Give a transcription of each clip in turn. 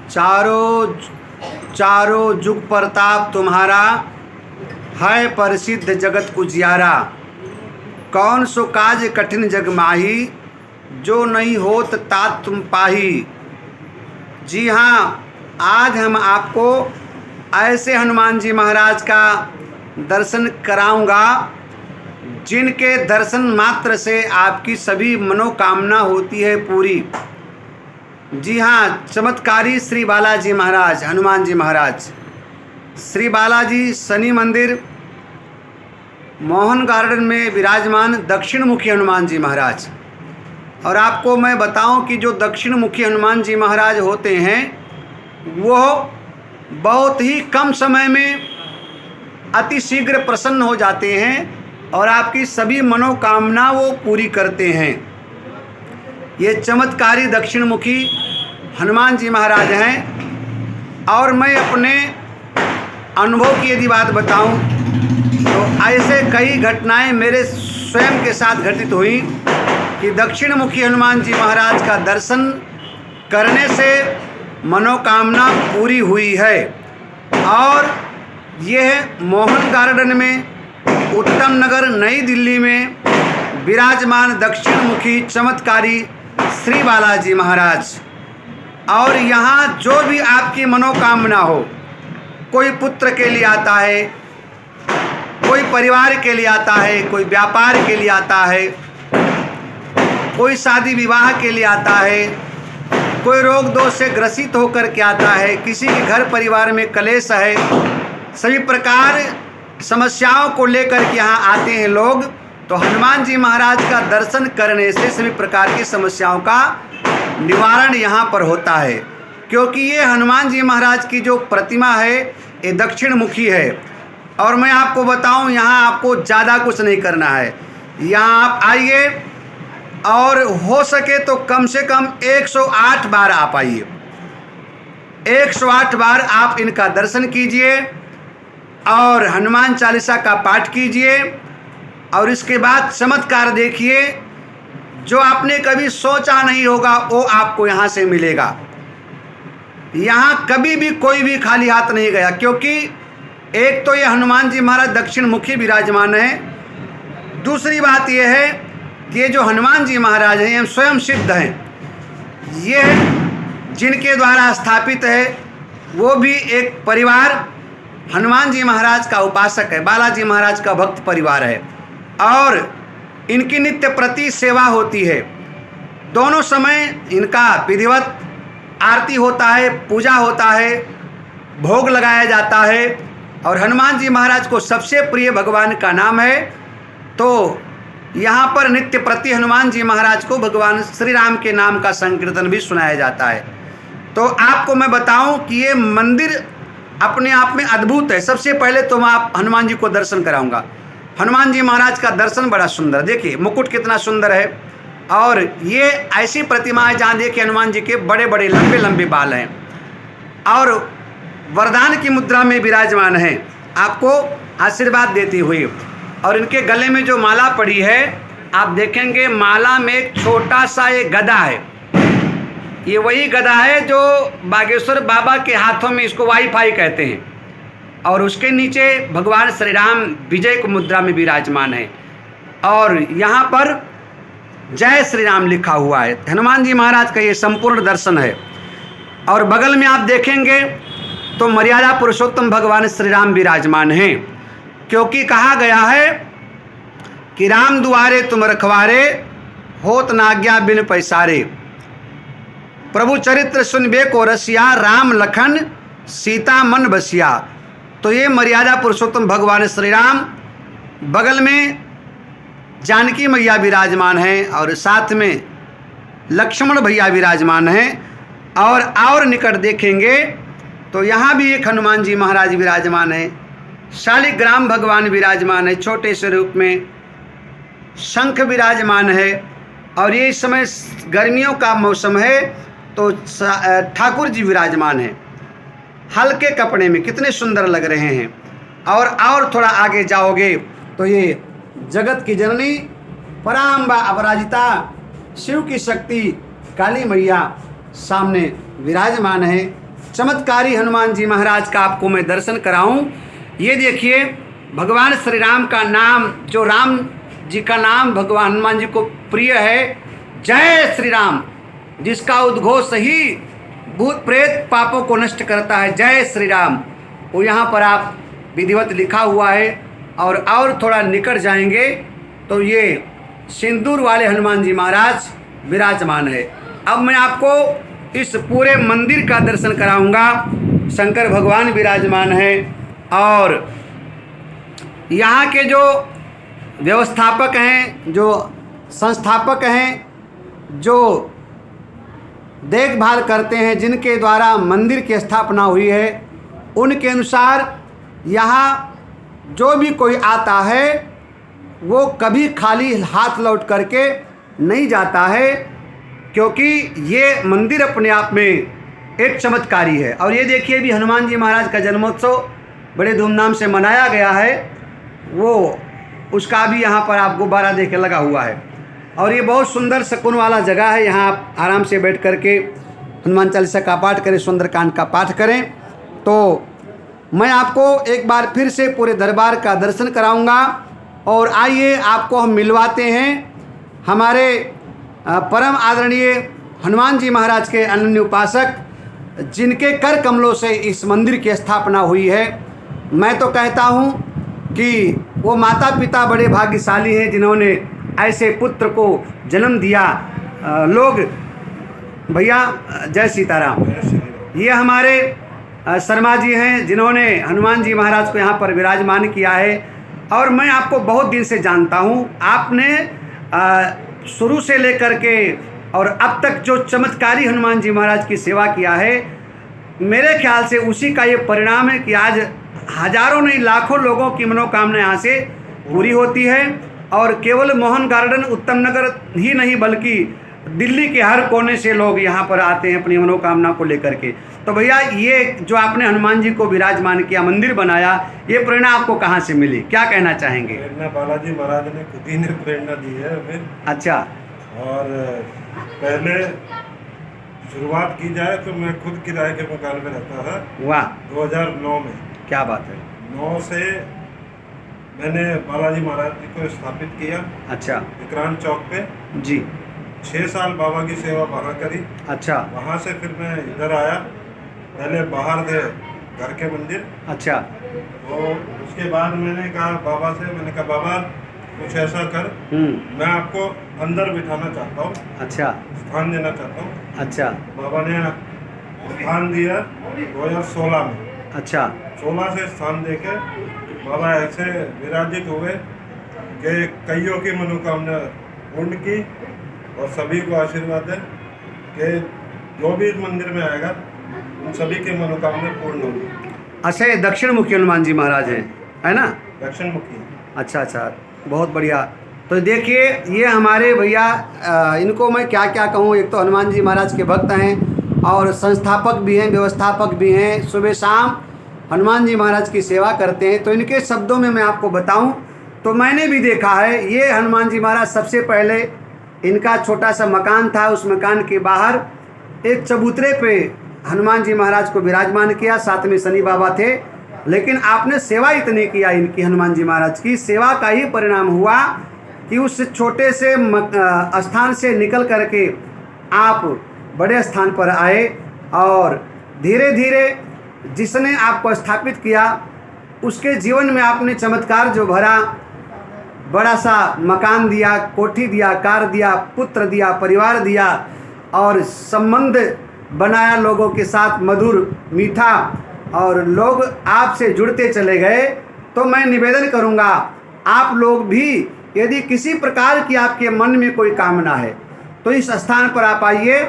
चारों जुग प्रताप तुम्हारा, है प्रसिद्ध जगत उजियारा। कौन सो काज कठिन जग माही, जो नहीं होत तात तुम पाही। जी हाँ, आज हम आपको ऐसे हनुमान जी महाराज का दर्शन कराऊंगा जिनके दर्शन मात्र से आपकी सभी मनोकामना होती है पूरी। जी हाँ, चमत्कारी श्री बालाजी महाराज, हनुमान जी महाराज, श्री बालाजी शनि मंदिर मोहन गार्डन में विराजमान दक्षिण मुखी हनुमान जी महाराज। और आपको मैं बताऊं कि जो दक्षिण मुखी हनुमान जी महाराज होते हैं वो बहुत ही कम समय में अति शीघ्र प्रसन्न हो जाते हैं और आपकी सभी मनोकामना वो पूरी करते हैं। ये चमत्कारी दक्षिण मुखी हनुमान जी महाराज हैं। और मैं अपने अनुभव की यदि बात बताऊं तो ऐसे कई घटनाएं मेरे स्वयं के साथ घटित हुई कि दक्षिण मुखी हनुमान जी महाराज का दर्शन करने से मनोकामना पूरी हुई है। और यह मोहन गार्डन में उत्तम नगर नई दिल्ली में विराजमान दक्षिण मुखी चमत्कारी श्री बालाजी महाराज। और यहाँ जो भी आपकी मनोकामना हो, कोई पुत्र के लिए आता है, कोई परिवार के लिए आता है, कोई व्यापार के लिए आता है, कोई शादी विवाह के लिए आता है, कोई रोग दोष से ग्रसित होकर के आता है, किसी के घर परिवार में कलेश है, सभी प्रकार समस्याओं को लेकर के यहाँ आते हैं लोग, तो हनुमान जी महाराज का दर्शन करने से सभी प्रकार की समस्याओं का निवारण यहाँ पर होता है। क्योंकि ये हनुमान जी महाराज की जो प्रतिमा है ये दक्षिण मुखी है। और मैं आपको बताऊं, यहाँ आपको ज़्यादा कुछ नहीं करना है। यहाँ आप आइए और हो सके तो कम से कम 108 बार आप आइए, 108 बार आप इनका दर्शन कीजिए और हनुमान चालीसा का पाठ कीजिए। और इसके बाद चमत्कार देखिए, जो आपने कभी सोचा नहीं होगा वो आपको यहाँ से मिलेगा। यहाँ कभी भी कोई भी खाली हाथ नहीं गया, क्योंकि एक तो ये हनुमान जी महाराज दक्षिण मुखी विराजमान है। दूसरी बात यह है कि ये जो हनुमान जी महाराज हैं ये स्वयं सिद्ध हैं। ये जिनके द्वारा स्थापित है वो भी एक परिवार हनुमान जी महाराज का उपासक है, बालाजी महाराज का भक्त परिवार है। और इनकी नित्य प्रति सेवा होती है। दोनों समय इनका विधिवत आरती होता है, पूजा होता है, भोग लगाया जाता है। और हनुमान जी महाराज को सबसे प्रिय भगवान का नाम है, तो यहाँ पर नित्य प्रति हनुमान जी महाराज को भगवान श्री राम के नाम का संकीर्तन भी सुनाया जाता है। तो आपको मैं बताऊं कि ये मंदिर अपने आप में अद्भुत है। सबसे पहले तो मैं आप हनुमान जी को दर्शन कराऊंगा। हनुमान जी महाराज का दर्शन बड़ा सुंदर, देखिए मुकुट कितना सुंदर है। और ये ऐसी प्रतिमा है जहाँ देखिए हनुमान जी के बड़े बड़े लंबे लंबे बाल हैं और वरदान की मुद्रा में विराजमान हैं, आपको आशीर्वाद देती हुई। और इनके गले में जो माला पड़ी है आप देखेंगे, माला में एक छोटा सा एक गदा है। ये वही गदा है जो बागेश्वर बाबा के हाथों में, इसको वाईफाई कहते हैं। और उसके नीचे भगवान श्री राम विजय को मुद्रा में विराजमान है। और यहाँ पर जय श्री राम लिखा हुआ है। हनुमान जी महाराज का ये संपूर्ण दर्शन है। और बगल में आप देखेंगे तो मर्यादा पुरुषोत्तम भगवान श्री राम विराजमान हैं। क्योंकि कहा गया है कि राम दुआरे तुम रखवारे, होत नाज्ञा बिन पैसारे। प्रभु चरित्र सुनबे को रसिया, राम लखन सीता मन बसिया। तो ये मर्यादा पुरुषोत्तम भगवान श्री राम, बगल में जानकी मैया विराजमान हैं और साथ में लक्ष्मण भैया विराजमान हैं। और निकट देखेंगे तो यहाँ भी एक हनुमान जी महाराज विराजमान है। शालिग्राम भगवान विराजमान है, छोटे से रूप में शंख विराजमान है। और ये इस समय गर्मियों का मौसम है तो ठाकुर जी विराजमान हैं हल्के कपड़े में, कितने सुंदर लग रहे हैं। और थोड़ा आगे जाओगे तो ये जगत की जननी पराम्बा अपराजिता शिव की शक्ति काली मैया सामने विराजमान है। चमत्कारी हनुमान जी महाराज का आपको मैं दर्शन कराऊं। ये देखिए भगवान श्री राम का नाम, जो राम जी का नाम भगवान हनुमान जी को प्रिय है, जय श्री राम, जिसका उद्घोष ही भूत प्रेत पापों को नष्ट करता है, जय श्री राम, वो यहाँ पर आप विधिवत लिखा हुआ है। और थोड़ा निकट जाएंगे तो ये सिंदूर वाले हनुमान जी महाराज विराजमान है। अब मैं आपको इस पूरे मंदिर का दर्शन कराऊंगा। शंकर भगवान विराजमान है और यहाँ के जो व्यवस्थापक हैं, जो संस्थापक हैं, जो देखभाल करते हैं, जिनके द्वारा मंदिर की स्थापना हुई है, उनके अनुसार यहाँ जो भी कोई आता है वो कभी खाली हाथ लौट करके नहीं जाता है, क्योंकि ये मंदिर अपने आप में एक चमत्कारी है। और ये देखिए भी हनुमान जी महाराज का जन्मोत्सव बड़े धूमधाम से मनाया गया है, वो उसका भी यहाँ पर आप गुब्बारा देखे लगा हुआ है। और ये बहुत सुंदर सुकून वाला जगह है, यहाँ आप आराम से बैठ करके हनुमान चालीसा का पाठ करें, सुंदरकांड का पाठ करें। तो मैं आपको एक बार फिर से पूरे दरबार का दर्शन कराऊंगा और आइए आपको हम मिलवाते हैं हमारे परम आदरणीय हनुमान जी महाराज के अनन्य उपासक, जिनके कर कमलों से इस मंदिर की स्थापना हुई है। मैं तो कहता हूँ कि वो माता पिता बड़े भाग्यशाली हैं जिन्होंने ऐसे पुत्र को जन्म दिया। लोग भैया जय सीताराम। ये हमारे शर्मा जी हैं जिन्होंने हनुमान जी महाराज को यहाँ पर विराजमान किया है। और मैं आपको बहुत दिन से जानता हूँ, आपने शुरू से लेकर के और अब तक जो चमत्कारी हनुमान जी महाराज की सेवा किया है, मेरे ख्याल से उसी का ये परिणाम है कि आज हजारों नहीं लाखों लोगों की मनोकामना यहाँ से पूरी होती है। और केवल मोहन गार्डन उत्तम नगर ही नहीं बल्कि दिल्ली के हर कोने से लोग यहाँ पर आते हैं अपनी मनोकामना को लेकर के। तो भैया ये जो आपने हनुमान जी को विराजमान किया, मंदिर बनाया, ये प्रेरणा आपको कहाँ से मिली, क्या कहना चाहेंगे? प्रेरणा बालाजी महाराज ने खुद ही ने प्रेरणा दी है हमें। अच्छा। और पहले शुरुआत की जाए तो मैं खुद किराए के मकान में रहता था। वाह, 2009 में। क्या बात है। 9 से मैंने बालाजी महाराज जी को स्थापित किया। अच्छा। विक्रांत चौक पे जी। 6 साल बाबा की सेवा वहाँ करी। अच्छा। वहाँ से फिर मैं इधर आया, पहले बाहर थे घर के मंदिर। अच्छा। तो उसके बाद मैंने कहा बाबा से, मैंने कहा बाबा कुछ ऐसा कर, मैं आपको अंदर बिठाना चाहता हूँ। अच्छा। स्थान देना चाहता हूँ। अच्छा। बाबा ने स्थान दिया 2016 में। अच्छा। 16 से स्थान देके बाबा ऐसे विराजित हुए कि कईयों की मनोकामना पूर्ण की और सभी को आशीर्वाद है कि जो भी इस मंदिर में आएगा उन सभी की मनोकामना पूर्ण होगी। अच्छा, ये दक्षिण मुखी हनुमान जी महाराज हैं, है ना? दक्षिण मुखी। अच्छा अच्छा, बहुत बढ़िया। तो देखिए ये हमारे भैया, इनको मैं क्या क्या कहूँ, एक तो हनुमान जी महाराज के भक्त हैं और संस्थापक भी हैं, व्यवस्थापक भी हैं, सुबह शाम हनुमान जी महाराज की सेवा करते हैं। तो इनके शब्दों में मैं आपको बताऊं तो मैंने भी देखा है, ये हनुमान जी महाराज सबसे पहले इनका छोटा सा मकान था, उस मकान के बाहर एक चबूतरे पे हनुमान जी महाराज को विराजमान किया, साथ में शनि बाबा थे। लेकिन आपने सेवा इतनी किया इनकी, हनुमान जी महाराज की सेवा का ही परिणाम हुआ कि उस छोटे से स्थान से निकल करके आप बड़े स्थान पर आए और धीरे धीरे जिसने आपको स्थापित किया उसके जीवन में आपने चमत्कार जो भरा, बड़ा सा मकान दिया, कोठी दिया, कार दिया, पुत्र दिया, परिवार दिया और संबंध बनाया लोगों के साथ मधुर मीठा, और लोग आपसे जुड़ते चले गए। तो मैं निवेदन करूंगा आप लोग भी, यदि किसी प्रकार की आपके मन में कोई कामना है तो इस स्थान पर आप आइए।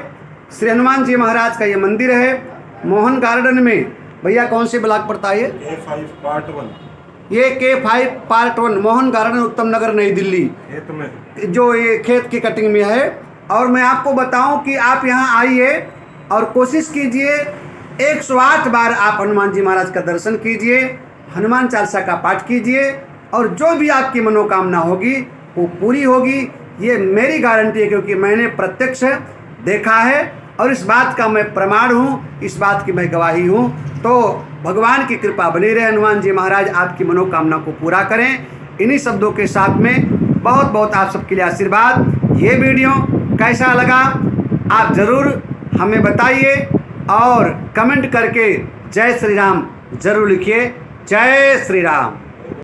श्री हनुमान जी महाराज का ये मंदिर है मोहन गार्डन में। भैया कौन से ब्लॉक पड़ता है ये? K5 part 1। ये K5 पार्ट 1 मोहन गार्डन उत्तम नगर नई दिल्ली, खेत में, जो ये खेत की कटिंग में है। और मैं आपको बताऊं कि आप यहाँ आइए और कोशिश कीजिए 108 बार आप हनुमान जी महाराज का दर्शन कीजिए, हनुमान चालीसा का पाठ कीजिए और जो भी आपकी मनोकामना होगी वो पूरी होगी। ये मेरी गारंटी है, क्योंकि मैंने प्रत्यक्ष देखा है और इस बात का मैं प्रमाण हूँ, इस बात की मैं गवाही हूँ। तो भगवान की कृपा बनी रहे, हनुमान जी महाराज आपकी मनोकामना को पूरा करें। इन्हीं शब्दों के साथ में बहुत बहुत आप सबके लिए आशीर्वाद। ये वीडियो कैसा लगा आप ज़रूर हमें बताइए और कमेंट करके जय श्री राम ज़रूर लिखिए। जय श्री राम।